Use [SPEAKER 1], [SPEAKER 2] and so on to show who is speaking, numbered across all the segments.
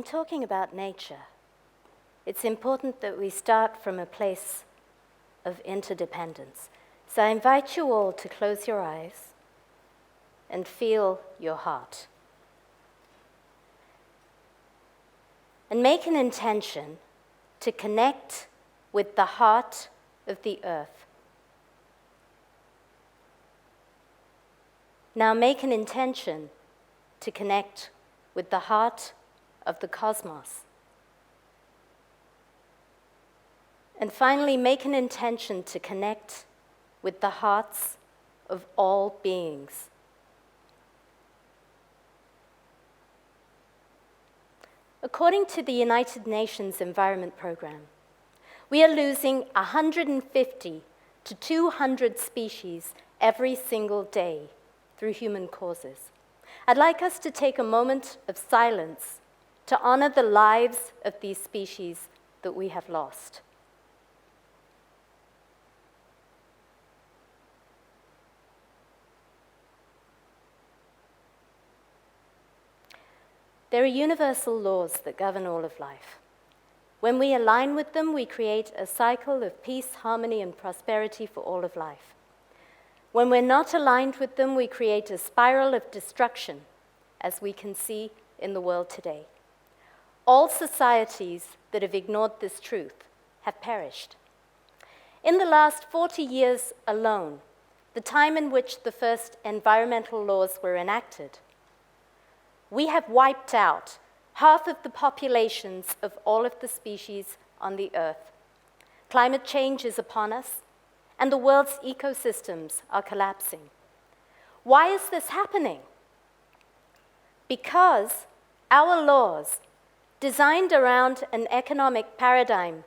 [SPEAKER 1] talking about nature, it's important that we start from a place of interdependence. So I invite you all to close your eyes and feel your heart. And make an intention to connect with the heart of the earth. Now make an intention to connect with the heart of the cosmos. And finally, make an intention to connect with the hearts of all beings. According to the United Nations Environment Programme, we are losing 150 to 200 species every single day through human causes. I'd like us to take a moment of silence to honor the lives of these species that we have lost. There are universal laws that govern all of life. When we align with them, we create a cycle of peace, harmony, and prosperity for all of life. When we're not aligned with them, we create a spiral of destruction, as we can see in the world today. All societies that have ignored this truth have perished. In the last 40 years alone, the time in which the first environmental laws were enacted, we have wiped out half of the populations of all of the species on the earth. Climate change is upon us, and the world's ecosystems are collapsing. Why is this happening? Because our laws, designed around an economic paradigm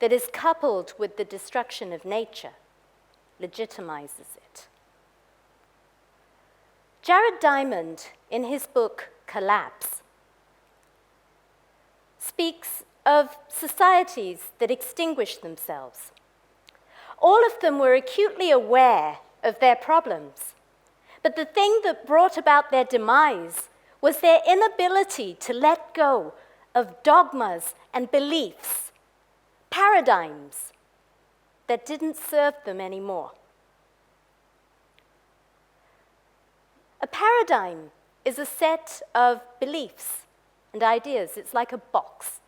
[SPEAKER 1] that is coupled with the destruction of nature, legitimizes it. Jared Diamond, in his book Collapse, speaks of societies that extinguish themselves. All of them were acutely aware of their problems, but the thing that brought about their demise was their inability to let go of dogmas and beliefs, paradigms that didn't serve them anymore. A paradigm is a set of beliefs and ideas. It's like a box.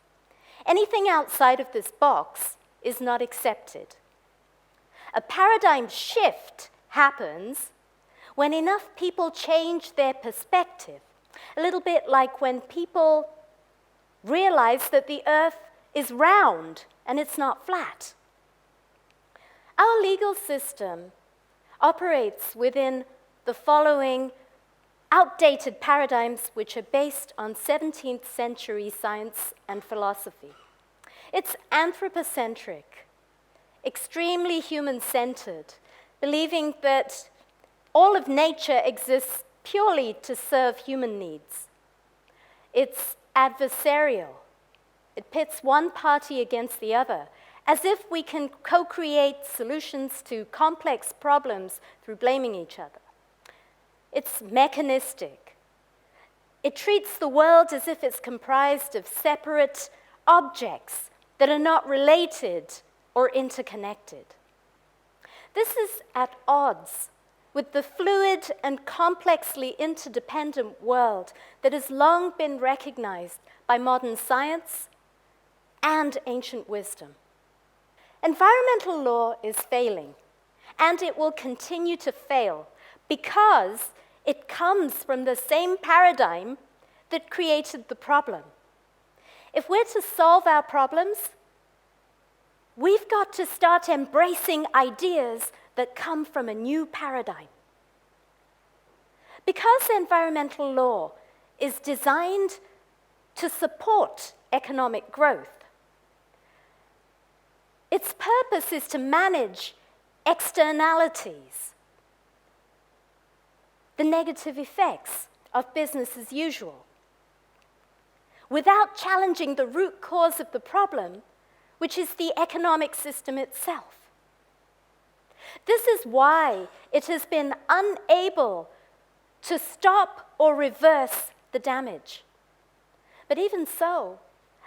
[SPEAKER 1] Anything outside of this box is not accepted. A paradigm shift happens when enough people change their perspective, a little bit like when people realize that the earth is round and it's not flat. Our legal system operates within the following outdated paradigms which are based on 17th century science and philosophy. It's anthropocentric, extremely human-centered, believing that all of nature exists purely to serve human needs. It's adversarial. It pits one party against the other, as if we can co-create solutions to complex problems through blaming each other. It's mechanistic. It treats the world as if it's comprised of separate objects that are not related or interconnected. This is at odds with the fluid and complexly interdependent world that has long been recognized by modern science and ancient wisdom. Environmental law is failing, and it will continue to fail because it comes from the same paradigm that created the problem. If we're to solve our problems, we've got to start embracing ideas that come from a new paradigm. Because environmental law is designed to support economic growth, its purpose is to manage externalities, the negative effects of business as usual, without challenging the root cause of the problem, which is the economic system itself. This is why it has been unable to stop or reverse the damage. But even so,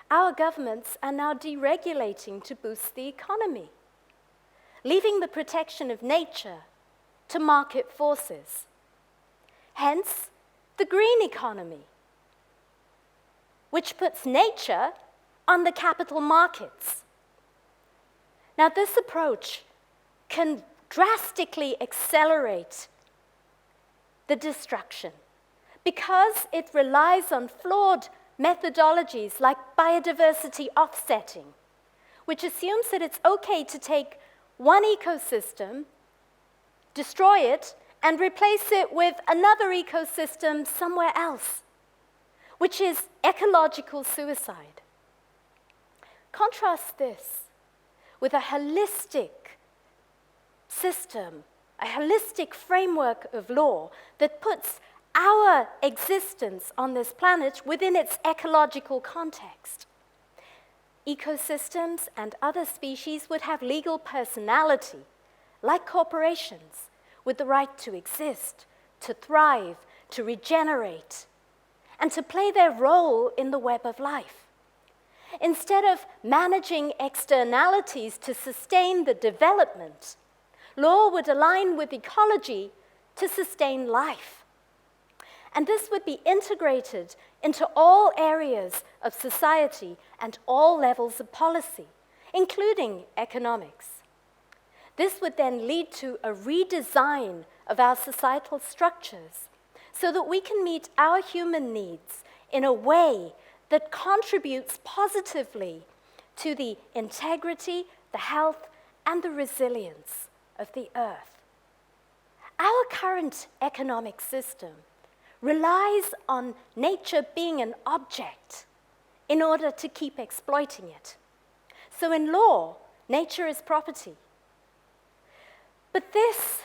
[SPEAKER 1] our governments are now deregulating to boost the economy, leaving the protection of nature to market forces. Hence, the green economy, which puts nature on the capital markets. Now, this approach can drastically accelerate the destruction because it relies on flawed methodologies like biodiversity offsetting, which assumes that it's okay to take one ecosystem, destroy it, and replace it with another ecosystem somewhere else, which is ecological suicide. Contrast this with a holistic system, a holistic framework of law that puts our existence on this planet within its ecological context. Ecosystems and other species would have legal personality, like corporations, with the right to exist, to thrive, to regenerate, and to play their role in the web of life. Instead of managing externalities to sustain the development, law would align with ecology to sustain life. And this would be integrated into all areas of society and all levels of policy, including economics. This would then lead to a redesign of our societal structures so that we can meet our human needs in a way that contributes positively to the integrity, the health, and the resilience of the earth. Our current economic system relies on nature being an object in order to keep exploiting it. So in law, nature is property. But this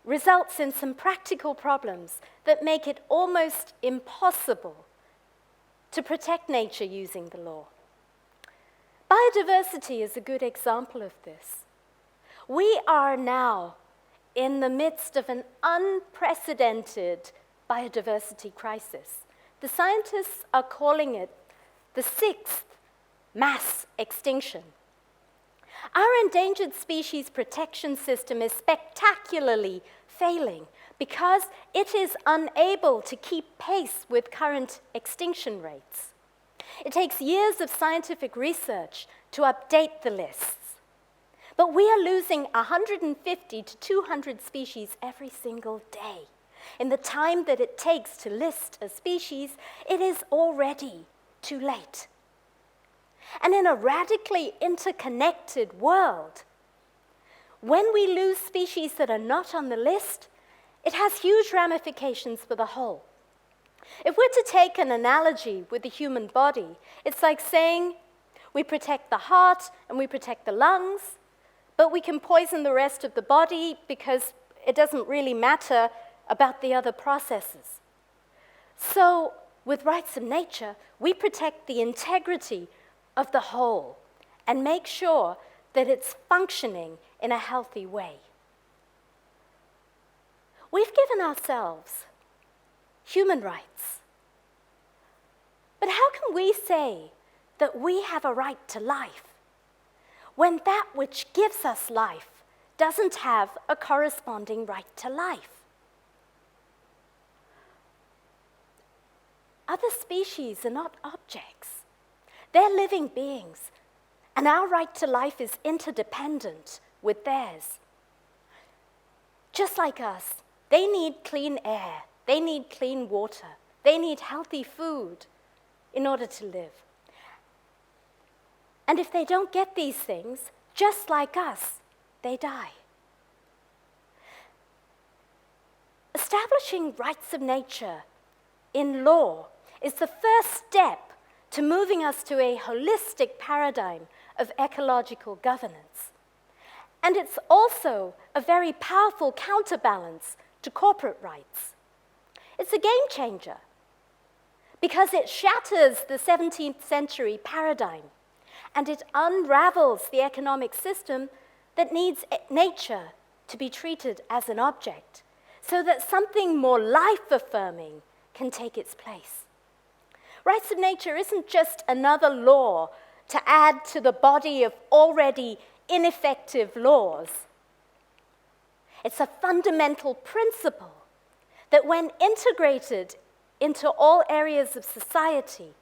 [SPEAKER 1] results in some practical problems that make it almost impossible to protect nature using the law. Biodiversity is a good example of this. We are now in the midst of an unprecedented biodiversity crisis. The scientists are calling it the 6th mass extinction. Our endangered species protection system is spectacularly failing because it is unable to keep pace with current extinction rates. It takes years of scientific research to update the lists. But we are losing 150 to 200 species every single day. In the time that it takes to list a species, it is already too late. And in a radically interconnected world, when we lose species that are not on the list, it has huge ramifications for the whole. If we're to take an analogy with the human body, it's like saying we protect the heart and we protect the lungs, but we can poison the rest of the body because it doesn't really matter about the other processes. So, with rights of nature, we protect the integrity of the whole and make sure that it's functioning in a healthy way. We've given ourselves human rights. But how can we say that we have a right to life when that which gives us life doesn't have a corresponding right to life? Other species are not objects. They're living beings, and our right to life is interdependent with theirs. Just like us, they need clean air, they need clean water, they need healthy food in order to live. And if they don't get these things, just like us, they die. Establishing rights of nature in law is the first step to moving us to a holistic paradigm of ecological governance. And it's also a very powerful counterbalance to corporate rights. It's a game changer because it shatters the 17th century paradigm and it unravels the economic system that needs nature to be treated as an object so that something more life-affirming can take its place. Rights of nature isn't just another law to add to the body of already ineffective laws. It's a fundamental principle that when integrated into all areas of society,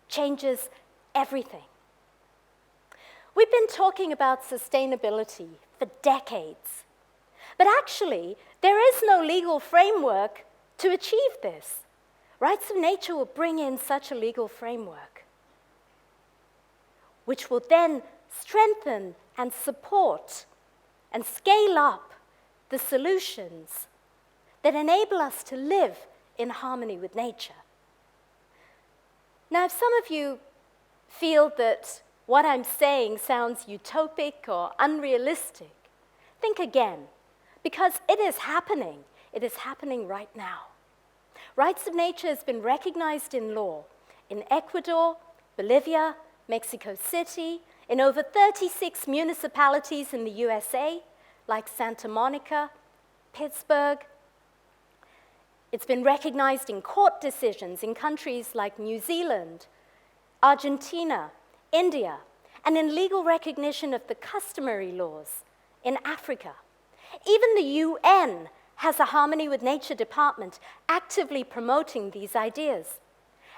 [SPEAKER 1] changes everything. We've been talking about sustainability for decades, but actually, there is no legal framework to achieve this. Rights of nature will bring in such a legal framework, which will then strengthen and support and scale up the solutions that enable us to live in harmony with nature. Now, if some of you feel that what I'm saying sounds utopic or unrealistic, think again, because it is happening. It is happening right now. Rights of nature has been recognized in law in Ecuador, Bolivia, Mexico City, in over 36 municipalities in the USA, like Santa Monica, Pittsburgh. It's been recognized in court decisions in countries like New Zealand, Argentina, India, and in legal recognition of the customary laws in Africa. Even the UN has a Harmony with Nature department actively promoting these ideas.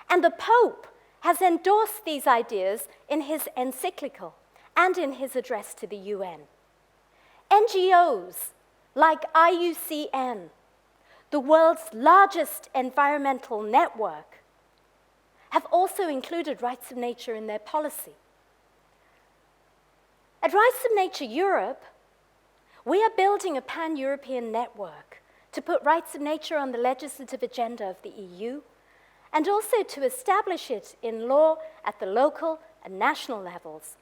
[SPEAKER 1] And the Pope has endorsed these ideas in his encyclical and in his address to the UN. NGOs like IUCN, the world's largest environmental network, have also included rights of nature in their policy. At Rights of Nature Europe, we are building a pan-European network to put rights of nature on the legislative agenda of the EU and also to establish it in law at the local and national levels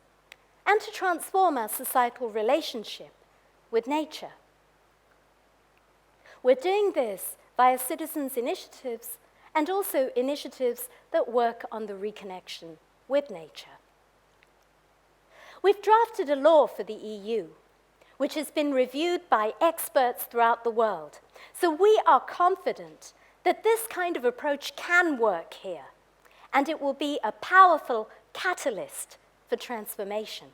[SPEAKER 1] and to transform our societal relationship with nature. We're doing this via citizens' initiatives and also initiatives that work on the reconnection with nature. We've drafted a law for the EU, which has been reviewed by experts throughout the world. So we are confident that this kind of approach can work here, and it will be a powerful catalyst for transformation.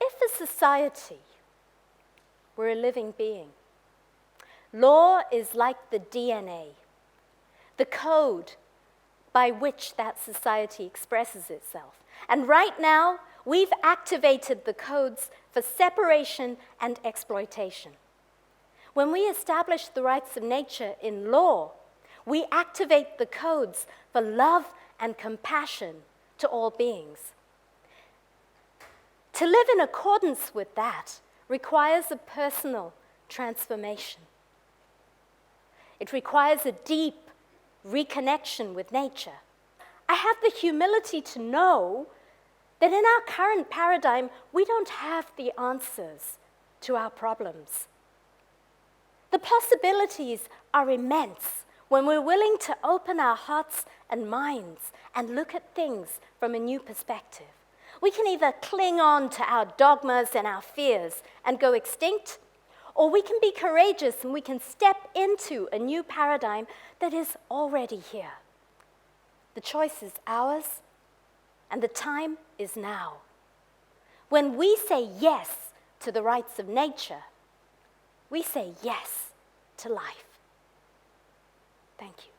[SPEAKER 1] If a society were a living being, law is like the DNA, the code by which that society expresses itself. And right now, we've activated the codes for separation and exploitation. When we establish the rights of nature in law, we activate the codes for love and compassion to all beings. To live in accordance with that requires a personal transformation. It requires a deep reconnection with nature. I have the humility to know that in our current paradigm, we don't have the answers to our problems. The possibilities are immense when we're willing to open our hearts and minds and look at things from a new perspective. We can either cling on to our dogmas and our fears and go extinct, or we can be courageous and we can step into a new paradigm that is already here. The choice is ours, and the time is now. When we say yes to the rights of nature, we say yes to life. Thank you.